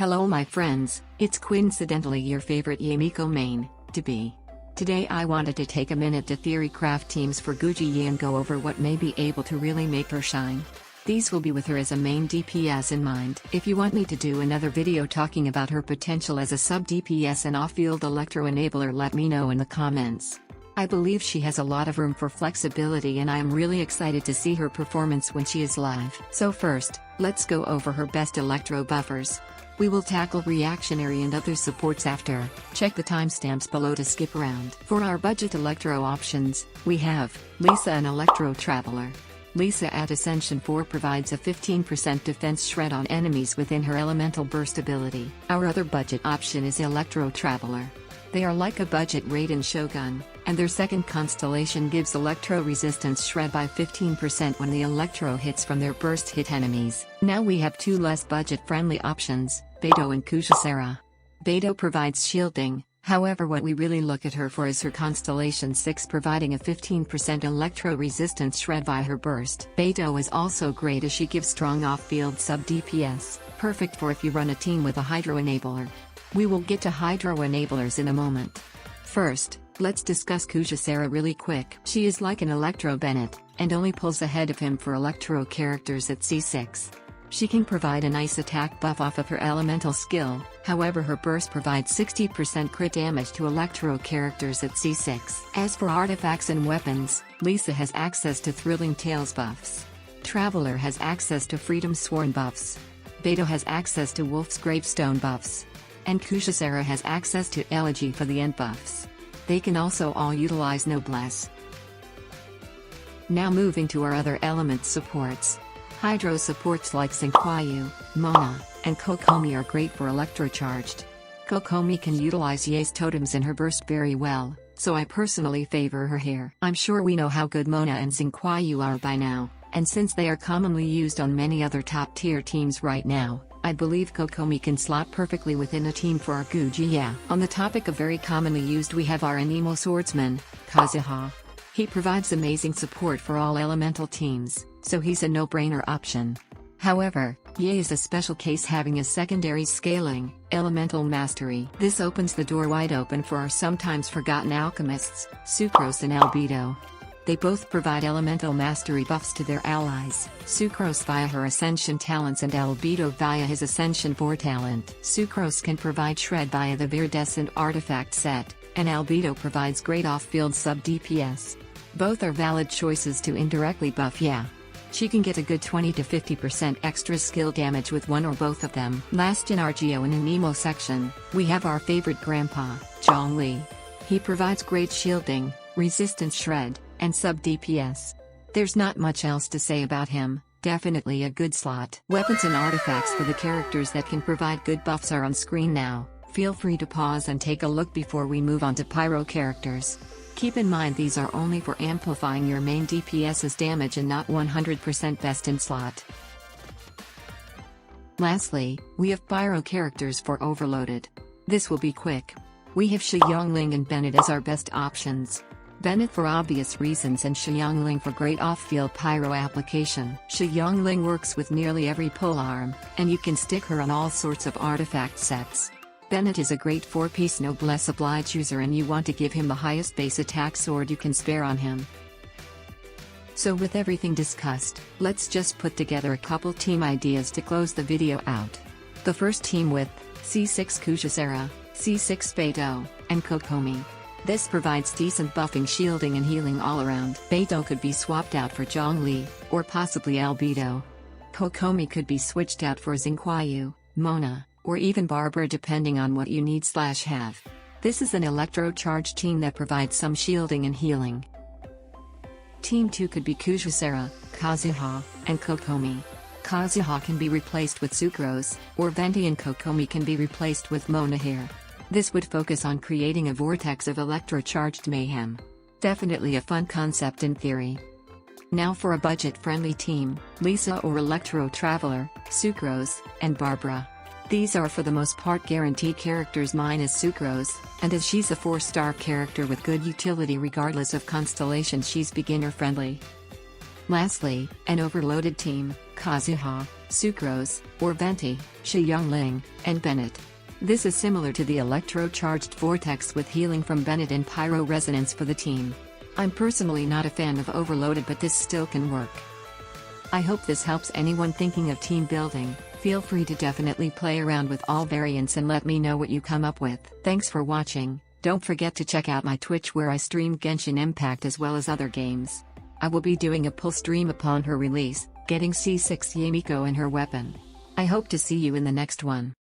Hello my friends, it's Quinncidentally your favorite Yae Miko main, to be. Today I wanted to take a minute to theory craft teams for Yae and go over what may be able to really make her shine. These will be with her as a main DPS in mind. If you want me to do another video talking about her potential as a sub DPS and off-field electro enabler, let me know in the comments. I believe she has a lot of room for flexibility and I am really excited to see her performance when she is live. So first, let's go over her best electro buffers. We will tackle reactionary and other supports after. Check the timestamps below to skip around. For our budget electro options, we have Lisa, an electro traveler. Lisa at Ascension 4 provides a 15% defense shred on enemies within her elemental burst ability. Our other budget option is Electro Traveler. They are like a budget Raiden Shogun, and their second constellation gives electro resistance shred by 15% when the electro hits from their burst hit enemies. Now we have two less budget friendly options, Beidou and Quinncidentally. Beidou provides shielding, however what we really look at her for is her constellation 6 providing a 15% electro resistance shred by her burst. Beidou is also great as she gives strong off-field sub DPS, perfect for if you run a team with a Hydro enabler. We will get to Hydro enablers in a moment. First, let's discuss Quinncidentally really quick. She is like an Electro Bennett, and only pulls ahead of him for Electro characters at C6. She can provide a nice attack buff off of her elemental skill, however her burst provides 60% crit damage to Electro characters at C6. As for artifacts and weapons, Lisa has access to Thrilling Tales buffs. Traveler has access to Freedom Sworn buffs. Beidou has access to Wolf's Gravestone buffs. And Quinncidentally has access to Elegy for the end buffs. They can also all utilize Noblesse. Now moving to our other element supports. Hydro supports like Xinkwayu, Mona, and Kokomi are great for electrocharged. Kokomi can utilize Yae's totems in her burst very well, so I personally favor her here. I'm sure we know how good Mona and Xinkwayu are by now, and since they are commonly used on many other top tier teams right now, I believe Kokomi can slot perfectly within a team for our Yae. On the topic of very commonly used, we have our Anemo swordsman, Kazuha. He provides amazing support for all elemental teams, so he's a no-brainer option. However, Yae is a special case, having a secondary scaling, elemental mastery. This opens the door wide open for our sometimes forgotten alchemists, Sucrose and Albedo. They both provide elemental mastery buffs to their allies, Sucrose via her Ascension talents and Albedo via his Ascension 4 talent. Sucrose can provide shred via the Viridescent artifact set, and Albedo provides great off-field sub DPS. Both are valid choices to indirectly buff Yae. She can get a good 20 to 50% extra skill damage with one or both of them. Last in our Geo and Anemo section, we have our favorite grandpa, Zhongli. He provides great shielding, resistance shred, and sub DPS. There's not much else to say about him, definitely a good slot. Weapons and artifacts for the characters that can provide good buffs are on screen now. Feel free to pause and take a look before we move on to Pyro characters. Keep in mind these are only for amplifying your main DPS's damage and not 100% best in slot. Lastly, we have Pyro characters for Overloaded. This will be quick. We have Xiangling and Bennett as our best options. Bennett for obvious reasons and Xiangling for great off-field pyro application. Xiangling works with nearly every polearm, and you can stick her on all sorts of artifact sets. Bennett is a great 4-piece Noblesse Oblige user and you want to give him the highest base attack sword you can spare on him. So with everything discussed, let's just put together a couple team ideas to close the video out. The first team with C6 Quinncidentally, C6 Beidou, and Kokomi. This provides decent buffing, shielding and healing all around. Beidou could be swapped out for Zhongli, or possibly Albedo. Kokomi could be switched out for Xinkwayu, Mona, or even Barbara depending on what you need/have. This is an electro-charged team that provides some shielding and healing. Team 2 could be Quinncidentally, Kazuha, and Kokomi. Kazuha can be replaced with Sucrose, or Venti and Kokomi can be replaced with Mona here. This would focus on creating a vortex of electro-charged mayhem. Definitely a fun concept in theory. Now for a budget-friendly team, Lisa or Electro Traveler, Sucrose, and Barbara. These are for the most part guaranteed characters. Mine is Sucrose, and as she's a 4-star character with good utility regardless of constellation, she's beginner friendly. Lastly, an overloaded team, Kazuha, Sucrose, or Venti, Xiangling, and Bennett. This is similar to the electro-charged Vortex with healing from Bennett and Pyro resonance for the team. I'm personally not a fan of overloaded, but this still can work. I hope this helps anyone thinking of team building. Feel free to definitely play around with all variants and let me know what you come up with. Thanks for watching. Don't forget to check out my Twitch where I stream Genshin Impact as well as other games. I will be doing a pull stream upon her release, getting C6 Yae Miko and her weapon. I hope to see you in the next one.